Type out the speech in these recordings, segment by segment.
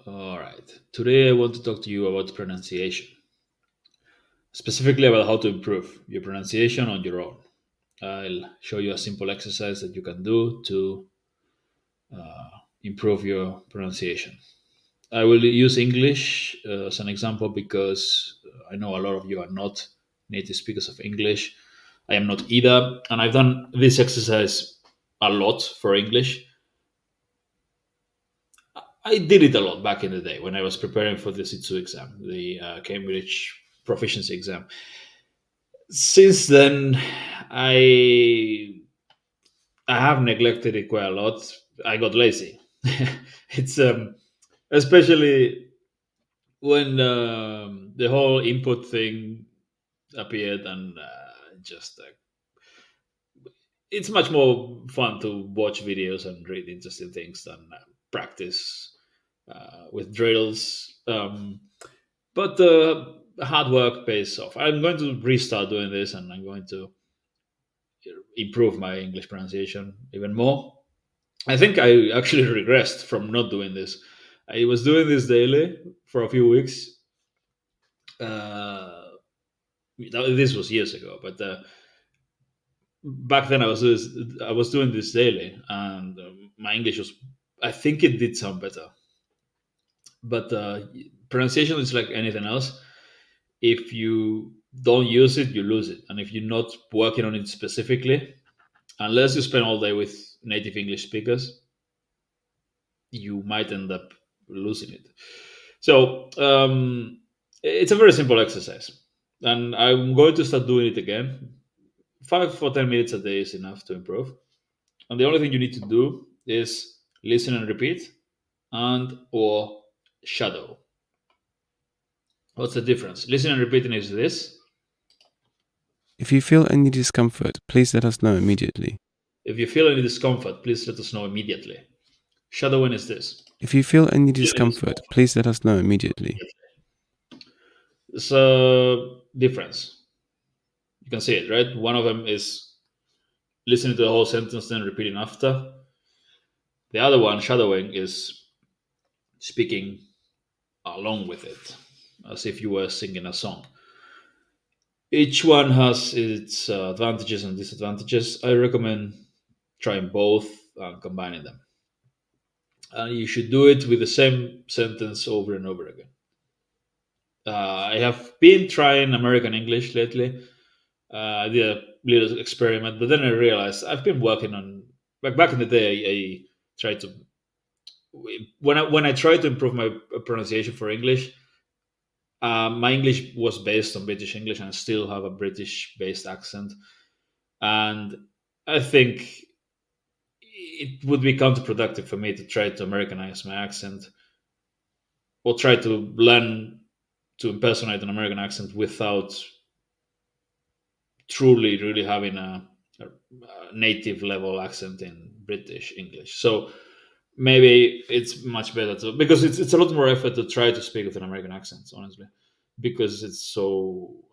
All right. Today I want to talk to you about pronunciation, specifically about how to improve your pronunciation on your own. I'll show you a simple exercise that you can do to improve your pronunciation. I will use English as an example because I know a lot of you are not native speakers of English. I am not either, and I've done this exercise a lot for English. I did it a lot back in the day when I was preparing for the C2 exam, the Cambridge proficiency exam. Since then, I I have neglected it quite a lot. I got lazy. It's especially when the whole input thing appeared, and just it's much more fun to watch videos and read interesting things than practice with drills. But the hard work pays off. I'm going to restart doing this, and I'm going to improve my English pronunciation even more. I think I actually regressed from not doing this. I was doing this daily for a few weeks. Uh, this was years ago, but back then I was doing this daily, and my English was. I think it did sound better, but pronunciation is like anything else. If you don't use it, you lose it, and if you're not working on it specifically, unless you spend all day with native English speakers, you might end up losing it. So it's a very simple exercise, and I'm going to start doing it again. 5 or 10 minutes a day is enough to improve, and the only thing you need to do is listen and repeat, and or shadow. What's the difference? Listen and repeating is this. If you feel any discomfort, please let us know immediately. If you feel any discomfort, please let us know immediately. Shadowing is this. If you feel any Feel any discomfort, discomfort please let us know immediately. immediately. It's a difference. You can see it, right? One of them is listening to the whole sentence, then repeating after. The other one, shadowing, is speaking along with it, as if you were singing a song. Each one has its advantages and disadvantages. I recommend trying both and combining them. And you should do it with the same sentence over and over again. I have been trying American English lately. I did a little experiment, but then I realized I've been working on, like back in the day, I tried to when I tried to improve my pronunciation for English. My English was based on British English, and I still have a British-based accent. And I think it would be counterproductive for me to try to Americanize my accent or try to learn to impersonate an American accent without truly, really having a native level accent in British English. So maybe it's much better to, because it's a lot more effort to try to speak with an American accent, honestly, because it's so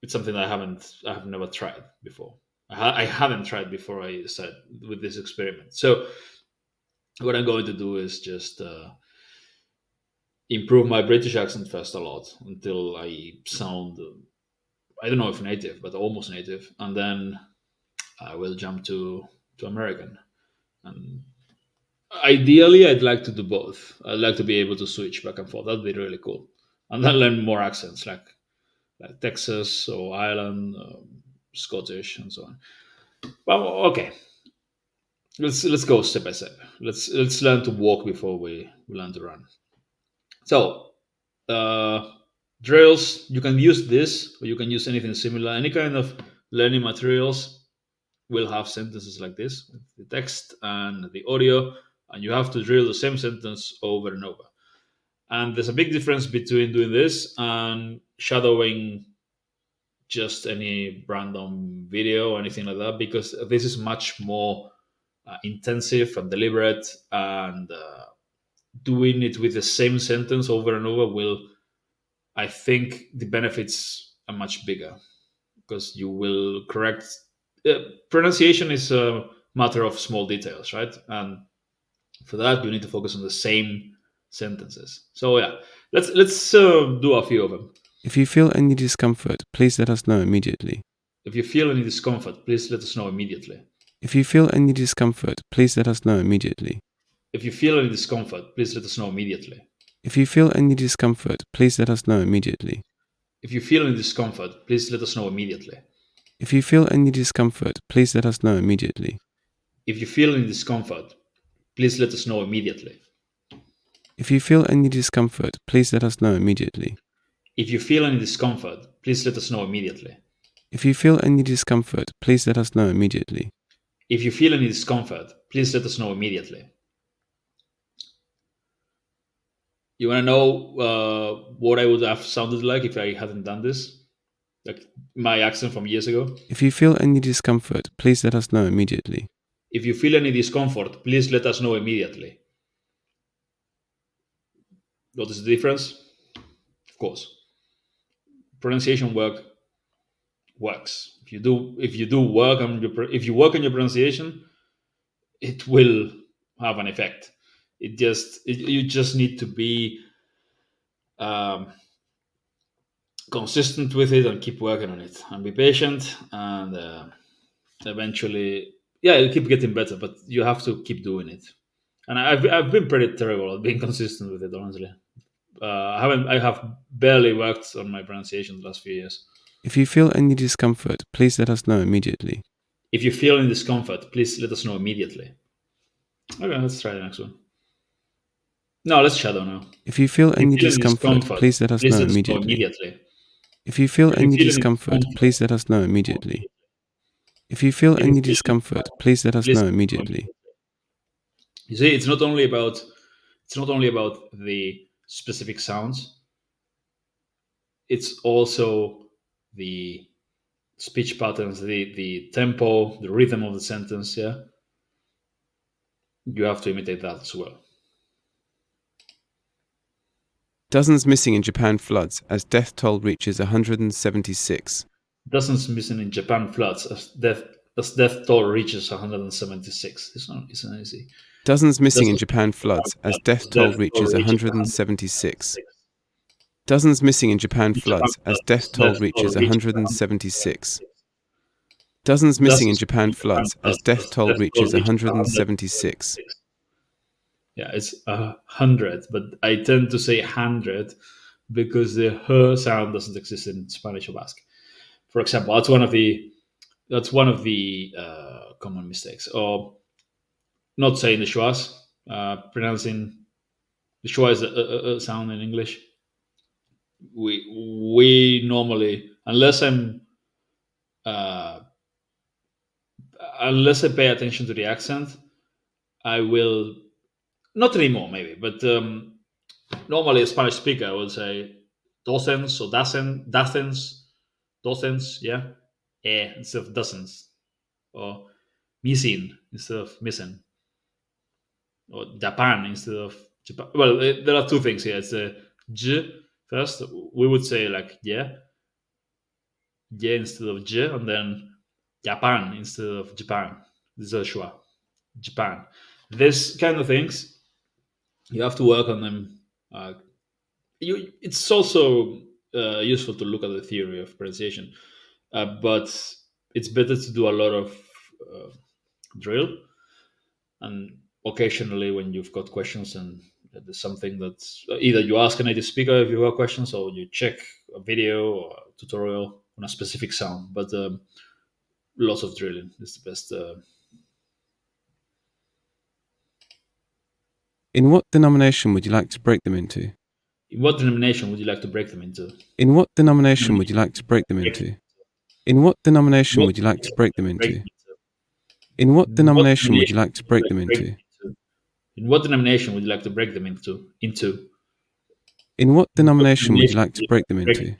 it's something I have never tried before. I haven't tried before I started with this experiment. So what I'm going to do is just improve my British accent first a lot until I sound I don't know if native, but almost native, and then I will jump to American. And ideally, I'd like to do both. I'd like to be able to switch back and forth. That'd be really cool, and then learn more accents like Texas or Ireland, Scottish, and so on. Well, okay, let's go step by step. Let's learn to walk before we learn to run. So uh, drills, you can use this, or you can use anything similar. Any kind of learning materials will have sentences like this, with the text and the audio, and you have to drill the same sentence over and over. And there's a big difference between doing this and shadowing just any random video or anything like that, because this is much more intensive and deliberate, and doing it with the same sentence over and over will, I think, the benefits are much bigger because you will correct. Pronunciation is a matter of small details, right? And for that, you need to focus on the same. sentences. So yeah, let's do a few of them. If you feel any discomfort, please let us know immediately. If you feel any discomfort, please let us know immediately. If you feel any discomfort, please let us know immediately. If you feel any discomfort, please let us know immediately. If you feel any discomfort, please let us know immediately. If you feel any discomfort, please let us know immediately. If you feel any discomfort, please let us know immediately. If you feel any discomfort, please let us know immediately. If you feel any discomfort, please let us know immediately. If you feel any discomfort, please let us know immediately. If you feel any discomfort, please let us know immediately. If you feel any discomfort, please let us know immediately. You want to know what I would have sounded like if I hadn't done this? Like my accent from years ago? If you feel any discomfort, please let us know immediately. If you feel any discomfort, please let us know immediately. What is the difference? Of course. Pronunciation works. If you do work on if you work on your pronunciation, it will have an effect. You just need to be um, consistent with it and keep working on it and be patient and eventually, yeah, it'll keep getting better. But you have to keep doing it. And I've been pretty terrible at being consistent with it, honestly. I have barely worked on my pronunciation the last few years. If you feel any discomfort, please let us know immediately. If you feel any discomfort, please let us know immediately. Okay, let's try the next one. No, let's shadow now. If you feel If you any feel any discomfort, discomfort, please let us please know let us know immediately. immediately. If you feel If you any feel any discomfort, discomfort, please let us know immediately. If you feel if you any feel any discomfort, please let us please know let us know immediately. immediately. You see, it's not only about the specific sounds. It's also the speech patterns, the tempo, the rhythm of the sentence. Yeah, you have to imitate that as well. Dozens missing in Japan floods as death toll reaches 176. Dozens missing in Japan floods as death toll reaches 176. It's not easy. Dozens missing in Dozens Japan missing in Japan floods as floods death as toll death toll reaches reaches 176. 176. Dozens missing in Japan In Japan floods as floods death as toll death toll reaches reaches 176. 176. Dozens missing in Dozens Japan missing in Japan floods as floods death as toll death toll reaches reaches 176. 176. Yeah, it's 100, but I tend to say 100 because the h sound doesn't exist in Spanish or Basque. For example, that's one of the common mistakes. Or not saying the schwas, pronouncing the schwa is a sound in English. We normally, uh, unless I pay attention to the accent, I will not anymore maybe, but normally a Spanish speaker will say docens or docens, yeah, instead of dozens, or missing instead of missing, or Japan instead of Japan. Well, there are two things here. It's a j first. We would say like yeah instead of j, and then Japan instead of Japan. This is a schwa. Japan. This kind of things you have to work on them. It's also useful to look at the theory of pronunciation, but it's better to do a lot of uh, drill, and occasionally when you've got questions and there's something that's either you ask a native speaker if you have questions, or you check a video or a tutorial on a specific sound. But lots of drilling is the best. In what denomination would you like to break them into? In what denomination would you like to break them into? In what denomination would you like to break them into? In what denomination What would you like to break them break into? them into? In what What denomination would you denomination like to would you break like them to break them into? into? In what denomination would you like to break them into? In what In what denomination would you denomination like would to you break like them to break them into? into?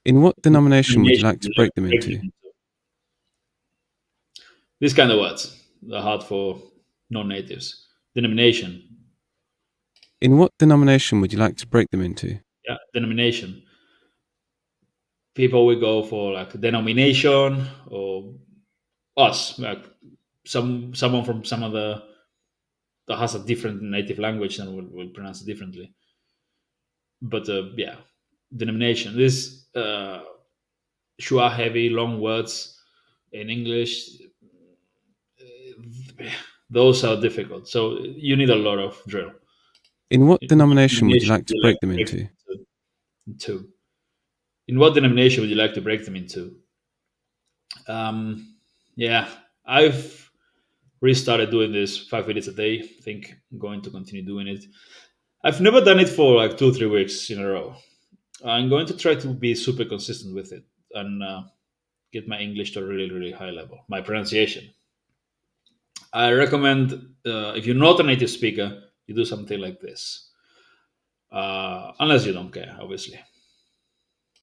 In what In what denomination would you denomination like would to you like break to them break them into? into? These kind of words are hard for non-natives. Denomination, In what denomination would you like to break them into? yeah, denomination. People will go for like denomination or us, like someone from some other that has a different native language and will pronounce it differently. But yeah, denomination. This schwa heavy long words in English, those are difficult. So you need a lot of drill. In what In what denomination would you denomination like would to you like break to them break them into? into? In what denomination would you like to break them into? Yeah, I've restarted doing this 5 minutes a day. I think I'm going to continue doing it. I've never done it for like 2 3 weeks in a row. I'm going to try to be super consistent with it and get my English to a really really high level. My pronunciation. I recommend if you're not a native speaker, you do something like this. Unless you don't care, obviously.